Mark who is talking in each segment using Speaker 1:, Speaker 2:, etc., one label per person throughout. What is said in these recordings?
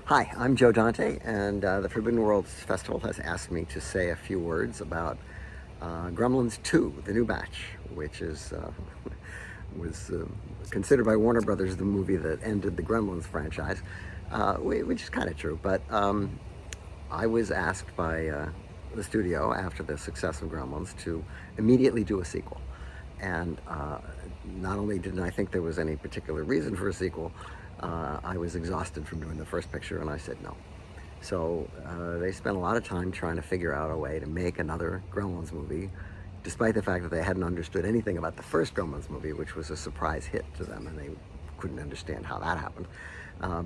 Speaker 1: Hi, I'm Joe Dante, and the Forbidden Worlds Festival has asked me to say a few words about Gremlins 2, the new batch, which is was considered by Warner Brothers the movie that ended the Gremlins franchise, which is kind of true. But I was asked by the studio after the success of Gremlins to immediately do a sequel. And not only didn't I think there was any particular reason for a sequel, I was exhausted from doing the first picture, and I said no. So they spent a lot of time trying to figure out a way to make another Gremlins movie, despite the fact that they hadn't understood anything about the first Gremlins movie, which was a surprise hit to them, and they couldn't understand how that happened.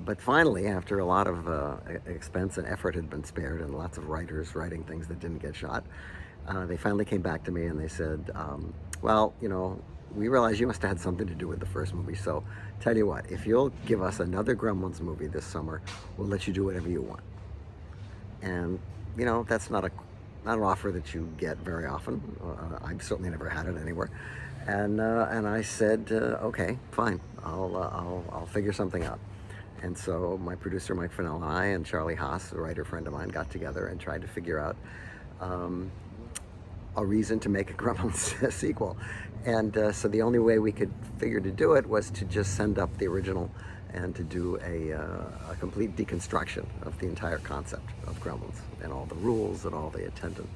Speaker 1: But finally, after a lot of expense and effort had been spared, and lots of writers writing things that didn't get shot, they finally came back to me and they said, well, we realize you must have had something to do with the first movie, so tell you what, if you'll give us another Gremlins movie this summer, we'll let you do whatever you want. And that's not an offer that you get very often. I've certainly never had it anywhere. And I said, okay, fine, I'll figure something out. And so my producer Mike Fennell and I and Charlie Haas, a writer friend of mine, got together and tried to figure out a reason to make a Gremlins sequel. And so the only way we could figure to do it was to just send up the original and to do a complete deconstruction of the entire concept of Gremlins and all the rules and all the attendant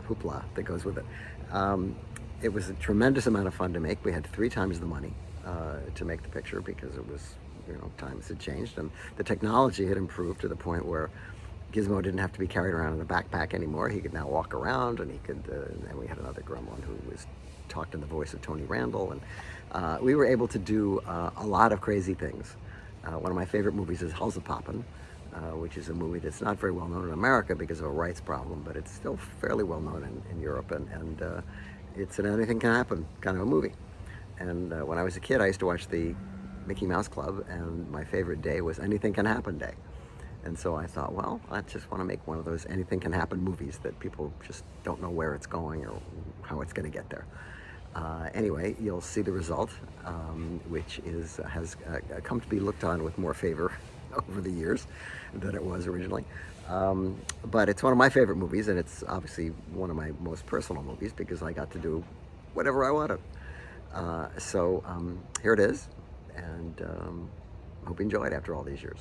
Speaker 1: hoopla that goes with it. It was a tremendous amount of fun to make. We had 3 times the money to make the picture because it was, times had changed and the technology had improved to the point where Gizmo didn't have to be carried around in a backpack anymore. He could now walk around, and he could. And we had another Gremlin who talked in the voice of Tony Randall, and we were able to do a lot of crazy things. One of my favorite movies is Hellzapoppin', which is a movie that's not very well known in America because of a rights problem, but it's still fairly well known in Europe, and it's an anything can happen kind of a movie. And when I was a kid, I used to watch the Mickey Mouse Club, and my favorite day was Anything Can Happen Day. And so I thought, well, I just want to make one of those anything can happen movies that people just don't know where it's going or how it's going to get there. Anyway, you'll see the result, which has come to be looked on with more favor over the years than it was originally. But it's one of my favorite movies, and it's obviously one of my most personal movies because I got to do whatever I wanted. So here it is, and hope you enjoy it after all these years.